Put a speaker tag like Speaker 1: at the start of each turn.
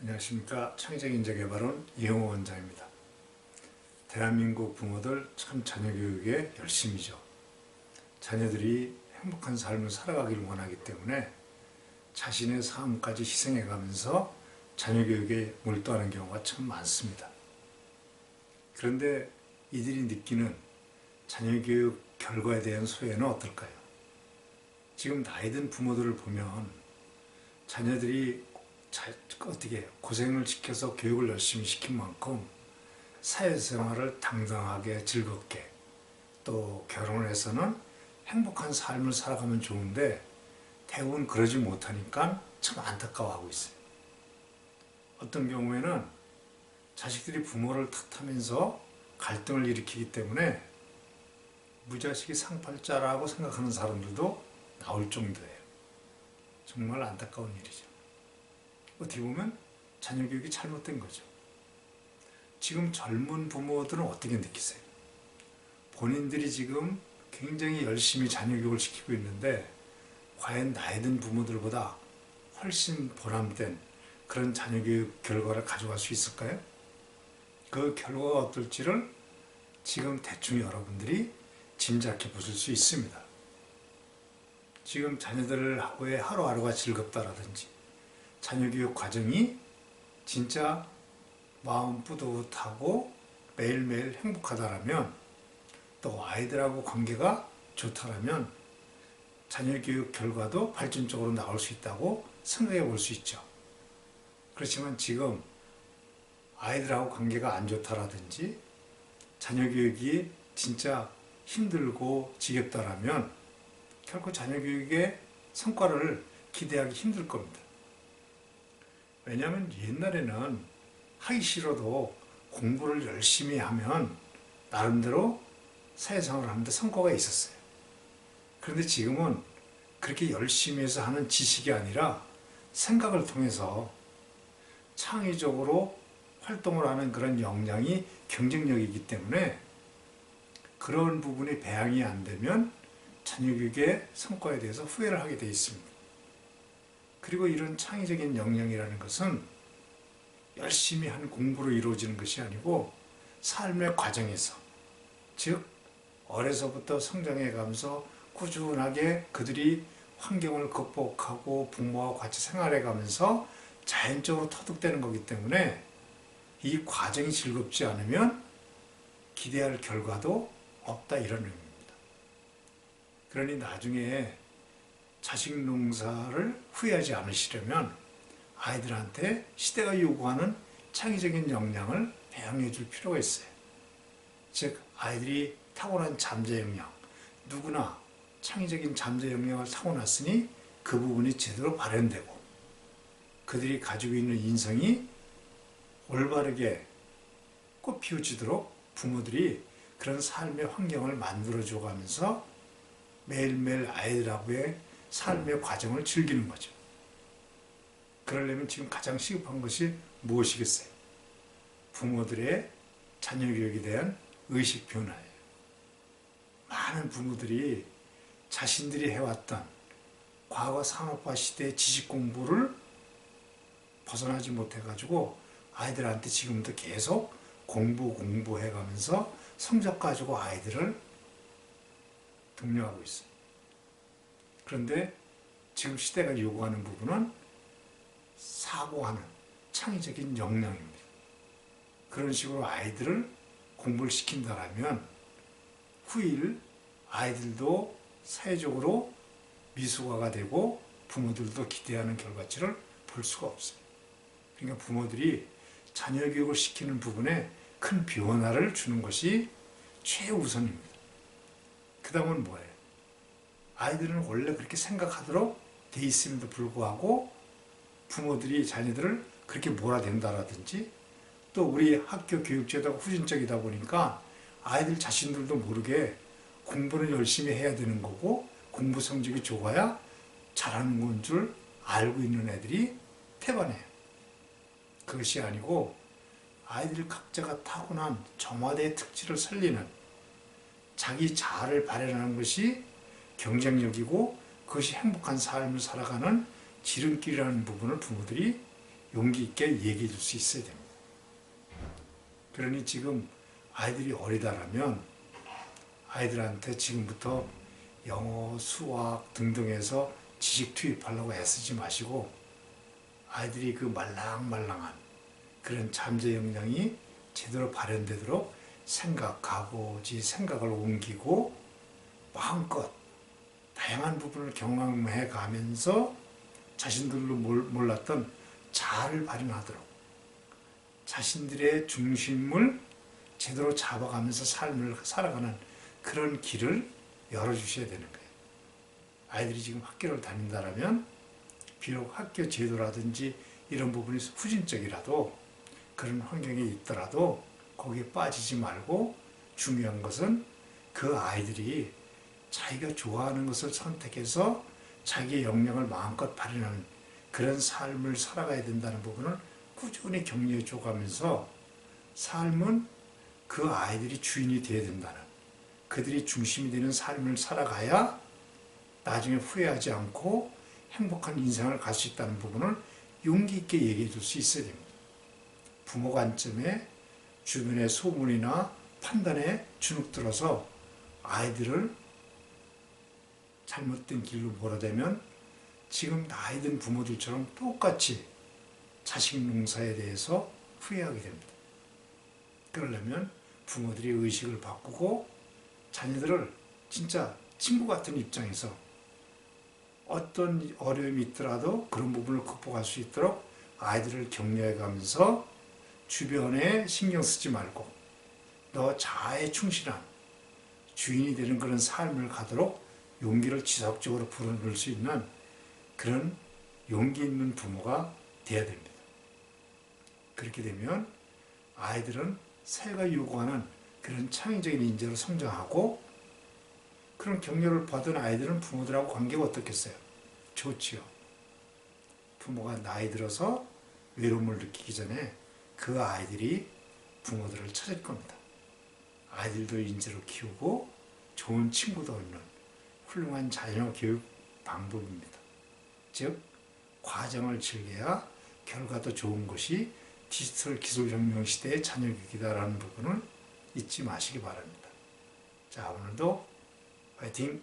Speaker 1: 안녕하십니까. 창의적인자개발원 이영호 원장입니다. 대한민국 부모들 참 자녀교육에 열심이죠. 자녀들이 행복한 삶을 살아가기를 원하기 때문에 자신의 삶까지 희생해가면서 자녀교육에 몰두하는 경우가 참 많습니다. 그런데 이들이 느끼는 자녀교육 결과에 대한 소외는 어떨까요? 지금 나이 든 부모들을 보면 자녀들이 어떻게 고생을 시켜서 교육을 열심히 시킨 만큼 사회생활을 당당하게 즐겁게 또 결혼을 해서는 행복한 삶을 살아가면 좋은데 대부분 그러지 못하니까 참 안타까워하고 있어요. 어떤 경우에는 자식들이 부모를 탓하면서 갈등을 일으키기 때문에 무자식이 상팔자라고 생각하는 사람들도 나올 정도예요. 정말 안타까운 일이죠. 어떻게 보면 자녀교육이 잘못된 거죠. 지금 젊은 부모들은 어떻게 느끼세요? 본인들이 지금 굉장히 열심히 자녀교육을 시키고 있는데 과연 나이 든 부모들보다 훨씬 보람된 그런 자녀교육 결과를 가져갈 수 있을까요? 그 결과가 어떨지를 지금 대충 여러분들이 짐작해 보실 수 있습니다. 지금 자녀들하고의 하루하루가 즐겁다라든지 자녀교육 과정이 진짜 마음 뿌듯하고 매일매일 행복하다라면 또 아이들하고 관계가 좋다라면 자녀교육 결과도 발전적으로 나올 수 있다고 생각해 볼 수 있죠. 그렇지만 지금 아이들하고 관계가 안 좋다라든지 자녀교육이 진짜 힘들고 지겹다라면 결코 자녀교육의 성과를 기대하기 힘들 겁니다. 왜냐하면 옛날에는 하기 싫어도 공부를 열심히 하면 나름대로 사회생활을 하는데 성과가 있었어요. 그런데 지금은 그렇게 열심히 해서 하는 지식이 아니라 생각을 통해서 창의적으로 활동을 하는 그런 역량이 경쟁력이기 때문에 그런 부분이 배양이 안 되면 자녀교육의 성과에 대해서 후회를 하게 되어 있습니다. 그리고 이런 창의적인 역량이라는 것은 열심히 한 공부로 이루어지는 것이 아니고 삶의 과정에서, 즉 어려서부터 성장해가면서 꾸준하게 그들이 환경을 극복하고 부모와 같이 생활해가면서 자연적으로 터득되는 거기 때문에 이 과정이 즐겁지 않으면 기대할 결과도 없다, 이런 의미입니다. 그러니 나중에 자식 농사를 후회하지 않으시려면 아이들한테 시대가 요구하는 창의적인 역량을 배양해 줄 필요가 있어요. 즉 아이들이 타고난 잠재 역량, 누구나 창의적인 잠재 역량을 타고났으니 그 부분이 제대로 발현되고 그들이 가지고 있는 인성이 올바르게 꽃피워지도록 부모들이 그런 삶의 환경을 만들어줘 가면서 매일매일 아이들하고의 삶의 과정을 즐기는 거죠. 그러려면 지금 가장 시급한 것이 무엇이겠어요? 부모들의 자녀교육에 대한 의식 변화예요. 많은 부모들이 자신들이 해왔던 과거 산업화 시대의 지식 공부를 벗어나지 못해가지고 아이들한테 지금도 계속 공부해가면서 성적 가지고 아이들을 독려하고 있어요. 그런데 지금 시대가 요구하는 부분은 사고하는 창의적인 역량입니다. 그런 식으로 아이들을 공부를 시킨다면 후일 아이들도 사회적으로 미숙아가 되고 부모들도 기대하는 결과치를 볼 수가 없어요. 그러니까 부모들이 자녀 교육을 시키는 부분에 큰 변화를 주는 것이 최우선입니다. 그 다음은 뭐예요? 아이들은 원래 그렇게 생각하도록 돼 있음에도 불구하고 부모들이 자녀들을 그렇게 몰아댄다라든지 또 우리 학교 교육제도가 후진적이다 보니까 아이들 자신들도 모르게 공부는 열심히 해야 되는 거고 공부 성적이 좋아야 잘하는 건 줄 알고 있는 애들이 태반해요. 그것이 아니고 아이들 각자가 타고난 저마다의 특질을 살리는 자기 자아를 발현하는 것이 경쟁력이고 그것이 행복한 삶을 살아가는 지름길이라는 부분을 부모들이 용기 있게 얘기해 줄 수 있어야 됩니다. 그러니 지금 아이들이 어리다라면 아이들한테 지금부터 영어, 수학 등등에서 지식 투입하려고 애쓰지 마시고 아이들이 그 말랑말랑한 그런 잠재 역량이 제대로 발현되도록 생각하고 생각을 옮기고 마음껏 다양한 부분을 경험해 가면서 자신들로 몰랐던 자아를 발현하도록 자신들의 중심을 제대로 잡아가면서 삶을 살아가는 그런 길을 열어주셔야 되는 거예요. 아이들이 지금 학교를 다닌다면 비록 학교 제도라든지 이런 부분이 후진적이라도 그런 환경에 있더라도 거기에 빠지지 말고 중요한 것은 그 아이들이 자기가 좋아하는 것을 선택해서 자기의 역량을 마음껏 발현하는 그런 삶을 살아가야 된다는 부분을 꾸준히 격려해 줘가면서 삶은 그 아이들이 주인이 되어야 된다는 그들이 중심이 되는 삶을 살아가야 나중에 후회하지 않고 행복한 인생을 갈 수 있다는 부분을 용기 있게 얘기해 줄 수 있어야 됩니다. 부모 관점에 주변의 소문이나 판단에 주눅들어서 아이들을 잘못된 길로 몰아대면 지금 나이 든 부모들처럼 똑같이 자식 농사에 대해서 후회하게 됩니다. 그러려면 부모들이 의식을 바꾸고 자녀들을 진짜 친구 같은 입장에서 어떤 어려움이 있더라도 그런 부분을 극복할 수 있도록 아이들을 격려해 가면서 주변에 신경 쓰지 말고 너 자아에 충실한 주인이 되는 그런 삶을 가도록 용기를 지속적으로 불어넣을 수 있는 그런 용기 있는 부모가 되어야 됩니다. 그렇게 되면 아이들은 새가 요구하는 그런 창의적인 인재로 성장하고 그런 격려를 받은 아이들은 부모들하고 관계가 어떻겠어요? 좋지요. 부모가 나이 들어서 외로움을 느끼기 전에 그 아이들이 부모들을 찾을 겁니다. 아이들도 인재로 키우고 좋은 친구도 얻는 훌륭한 자녀 교육 방법입니다. 즉, 과정을 즐겨야 결과도 좋은 것이 디지털 기술혁명 시대의 자녀 교육이다라는 부분을 잊지 마시기 바랍니다. 자, 오늘도 화이팅!